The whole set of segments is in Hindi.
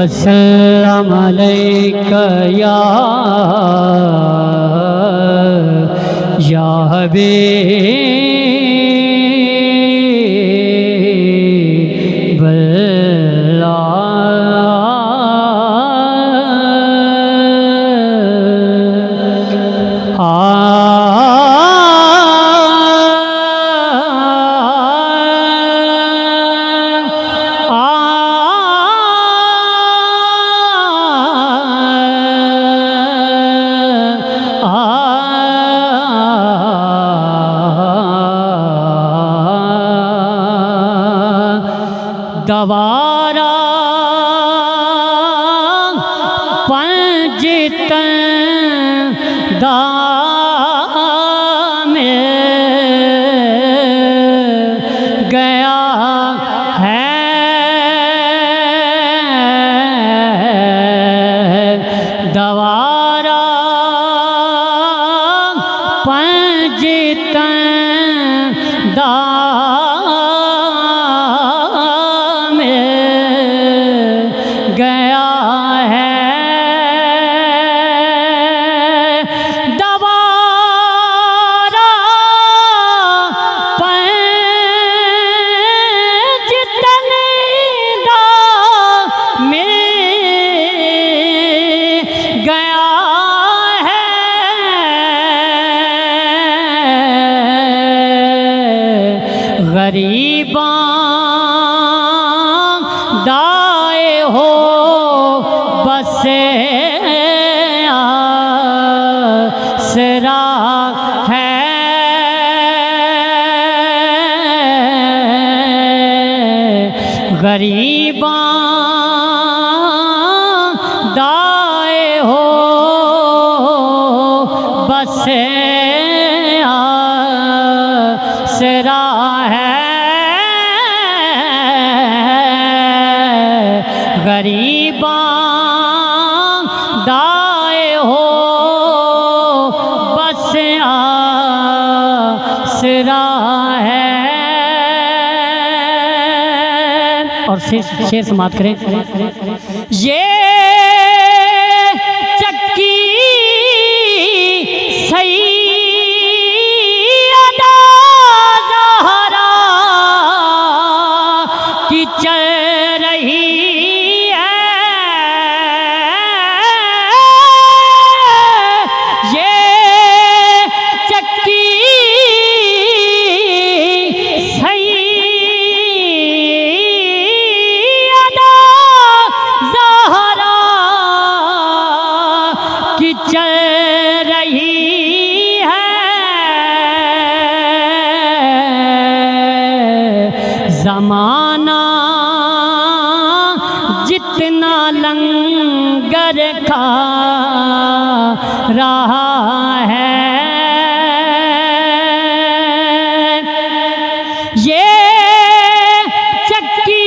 वसल्लम अलैका या गवारा पंजतन दाम गया है दवारा पंजतन दाम गया है दवारा पंजतन दाम गया है गरीबां दाए हो बसे आसरा है गरीबां दाए हो बसे आसरा है गरीबां दाए हो बस आसरा है। और शेर समाप्त करें। ये चक्की सैयदा ज़हरा की चल रही चल रही है ज़माना जितना लंगर खा रहा है ये चक्की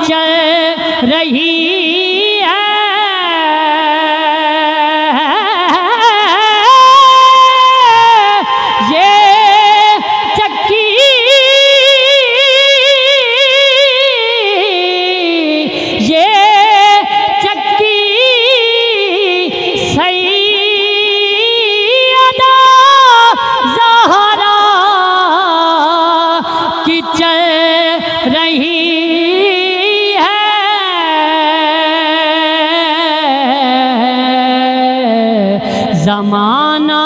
चल रही है ये चक्की ये चक्की सैयदा ज़हरा की चल रही ज़माना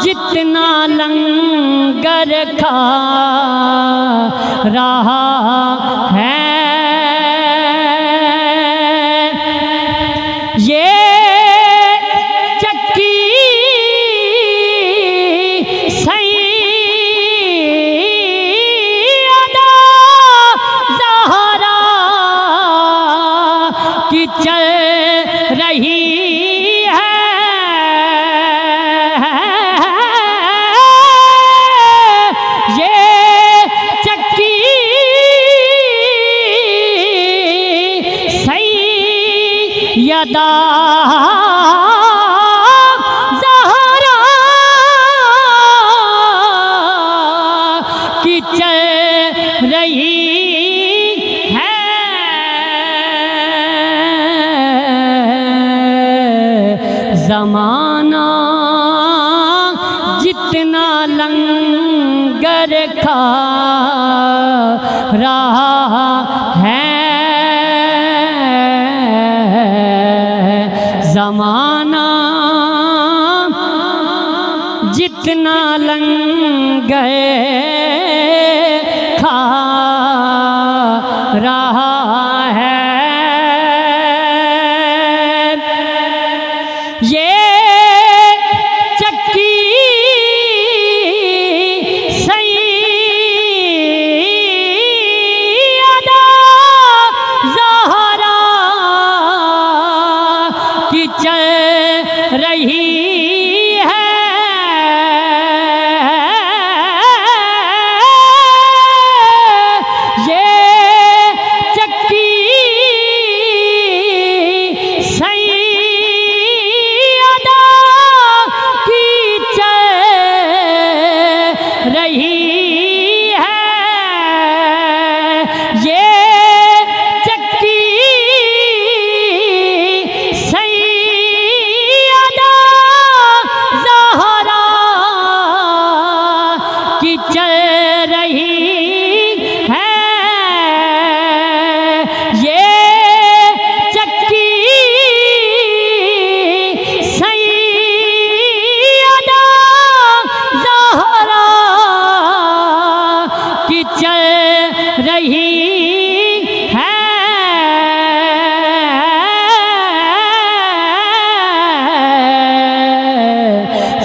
जितना लंगर खा रहा है ये चक्की सैयदा ज़हरा की चल रही यदा ज़माना जितना लंगर खा रहा है, ज़माना जितना लंगर खा रहा है, ये चक्की सैयदा ज़हरा की चल रही है, ये चक्की सैयदा की चल रही है, ये चक्की सैयदा ज़हरा की चल रही है, ये चक्की सैयदा ज़हरा की चल रही है,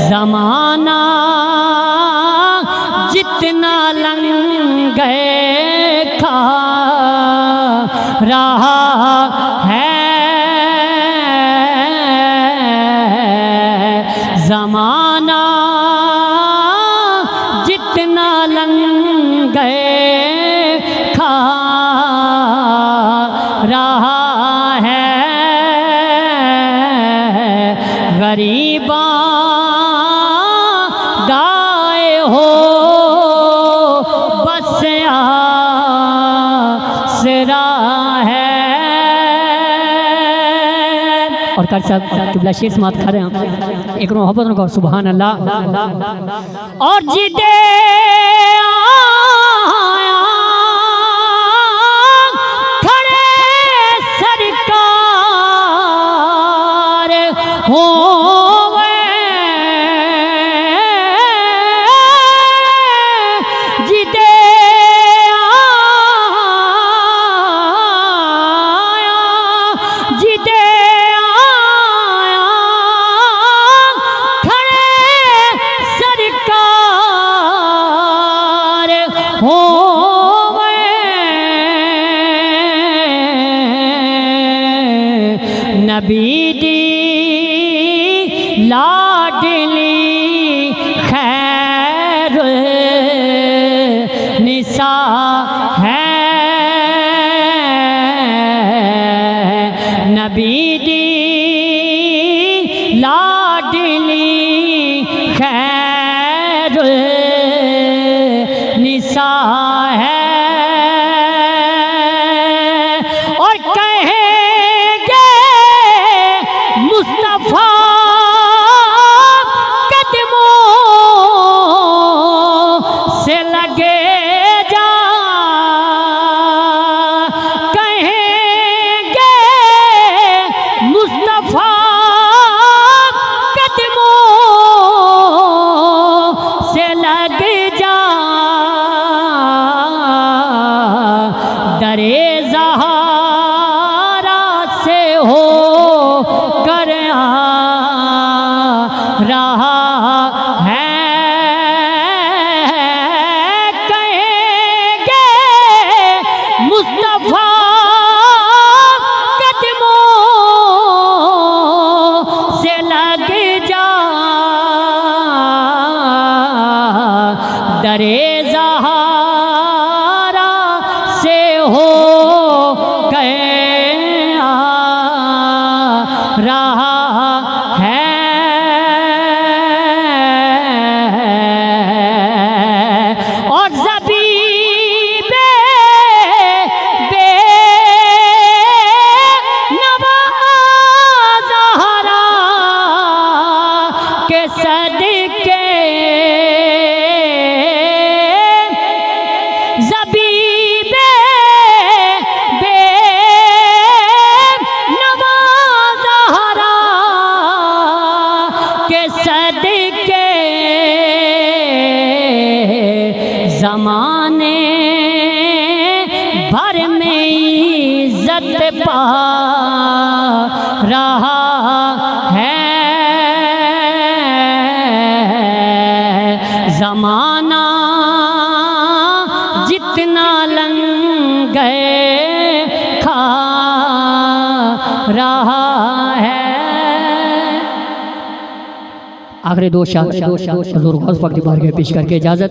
ज़माना जितना लंगर खा रहा है, ज़माना जितना लंगर खा रहा है, गरीबा गाए हो बस आसरा है। और कर साहब किबला शेर समात खा रहे हैं एक मोहब्बत को सुभान अल्लाह। और जिदे आया खड़े सरकार हो, जिदे आया, जिदे आया खड़े सरकार हो, नबी दी लाडली खैरुल निसा है, नबी दी लाडली खैरुल निसा है, और कहेंगे मुस्तफा कदमों से लगे जा, कहेंगे मुस्तफा कदमों से लग जा, दरे ज़हरा से हो कर आ रहा है, कहेंगे मुस्तफा कदमों से लग जा, दरे ज़हरा से हो गए आ रहा है, और ज़बीबे बेनवा ज़हरा भर में इज्जत पा रहा है। ज़माना जितना लंगर खा रहा है। आखिरी दो शायर हुजूर गौस पाक की बारगाह में पेश करके इजाज़त।